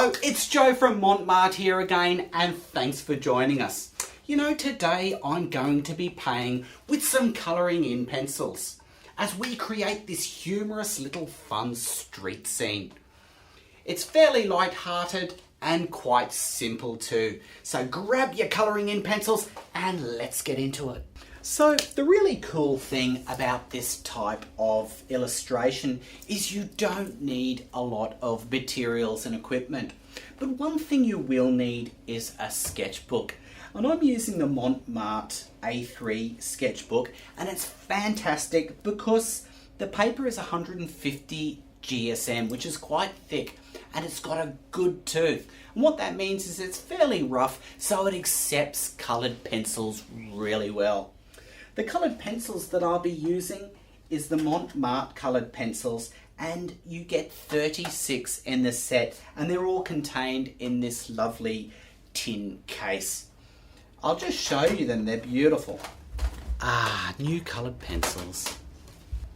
Hello, it's Joe from Montmart here again, and thanks for joining us. You know, today I'm going to be playing with some colouring in pencils as we create this humorous little fun street scene. It's fairly light-hearted and quite simple too. So grab your colouring in pencils and let's get into it. So the really cool thing about this type of illustration is you don't need a lot of materials and equipment. But one thing you will need is a sketchbook. And I'm using the Montmart A3 sketchbook, and it's fantastic because the paper is 150 GSM, which is quite thick, and it's got a good tooth. And what that means is it's fairly rough, so it accepts coloured pencils really well. The coloured pencils that I'll be using is the Montmart coloured pencils, and you get 36 in the set, and they're all contained in this lovely tin case. I'll just show you them, they're beautiful. New coloured pencils.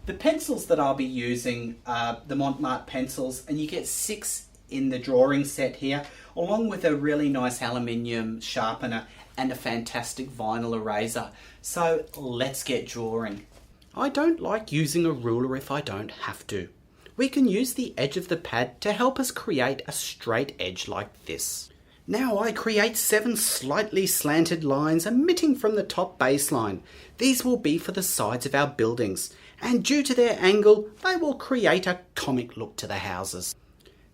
The pencils that I'll be using are the Montmart pencils, and you get 6 in the drawing set here, along with a really nice aluminium sharpener and a fantastic vinyl eraser. So let's get drawing. I don't like using a ruler if I don't have to. We can use the edge of the pad to help us create a straight edge like this. Now I create 7 slightly slanted lines emitting from the top baseline. These will be for the sides of our buildings, and due to their angle, they will create a comic look to the houses.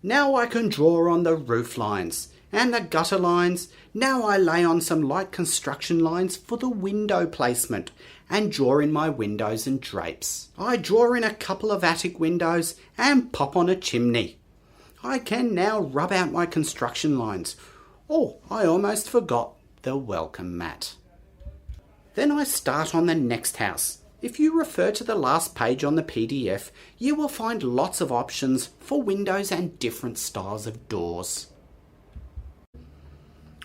Now I can draw on the roof lines and the gutter lines. Now I lay on some light construction lines for the window placement and draw in my windows and drapes. I draw in a couple of attic windows and pop on a chimney. I can now rub out my construction lines. Oh, I almost forgot the welcome mat. Then I start on the next house. If you refer to the last page on the PDF, you will find lots of options for windows and different styles of doors.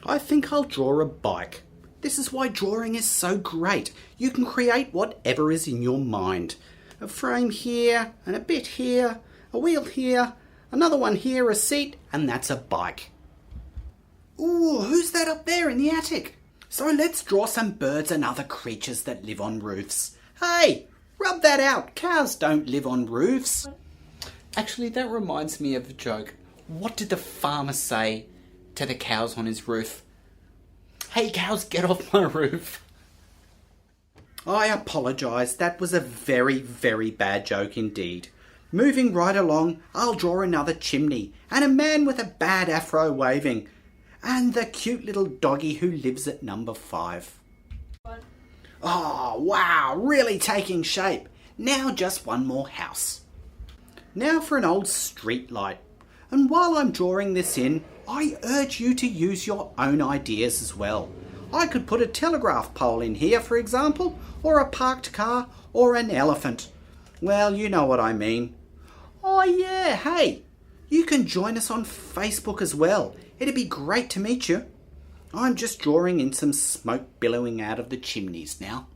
I think I'll draw a bike. This is why drawing is so great. You can create whatever is in your mind. A frame here, and a bit here, a wheel here, another one here, a seat, and that's a bike. Ooh, who's that up there in the attic? So let's draw some birds and other creatures that live on roofs. Hey, rub that out. Cows don't live on roofs. Actually, that reminds me of a joke. What did the farmer say to the cows on his roof? Hey cows, get off my roof. I apologise, that was a very, very bad joke indeed. Moving right along, I'll draw another chimney and a man with a bad afro waving, and the cute little doggy who lives at number 5. Oh wow, really taking shape. Now just one more house. Now for an old street light. And while I'm drawing this in, I urge you to use your own ideas as well. I could put a telegraph pole in here, for example, or a parked car, or an elephant. Well, you know what I mean. Oh yeah, hey, you can join us on Facebook as well. It'd be great to meet you. I'm just drawing in some smoke billowing out of the chimneys now.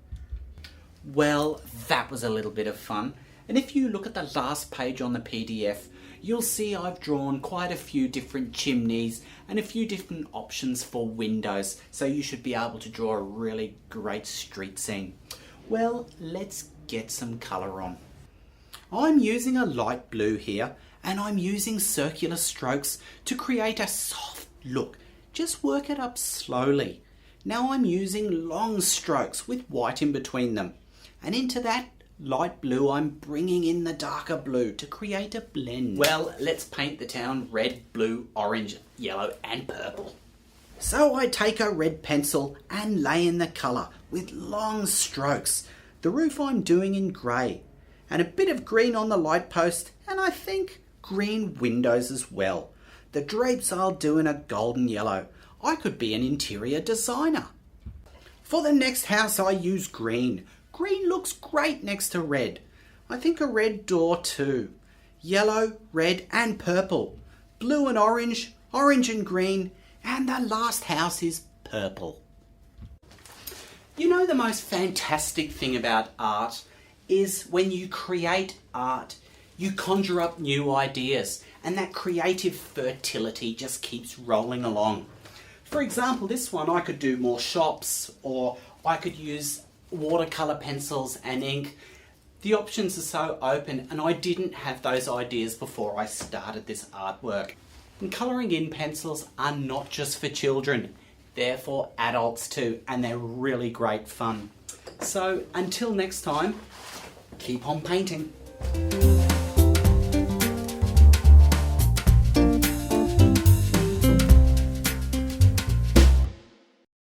Well, that was a little bit of fun. And if you look at the last page on the PDF, you'll see I've drawn quite a few different chimneys and a few different options for windows, so you should be able to draw a really great street scene. Well, let's get some colour on. I'm using a light blue here, and I'm using circular strokes to create a soft look. Just work it up slowly. Now I'm using long strokes with white in between them, and into that light blue, I'm bringing in the darker blue to create a blend. Well, let's paint the town red, blue, orange, yellow and purple. So I take a red pencil and lay in the colour with long strokes. The roof I'm doing in grey, and a bit of green on the light post, and I think green windows as well. The drapes I'll do in a golden yellow. I could be an interior designer. For the next house I use green. Green looks great next to red. I think a red door too. Yellow, red and purple. Blue and orange, orange and green, and the last house is purple. You know, the most fantastic thing about art is when you create art, you conjure up new ideas, and that creative fertility just keeps rolling along. For example, this one I could do more shops, or I could use watercolour pencils and ink. The options are so open, and I didn't have those ideas before I started this artwork. And colouring in pencils are not just for children, they're for adults too, and they're really great fun. So until next time, keep on painting.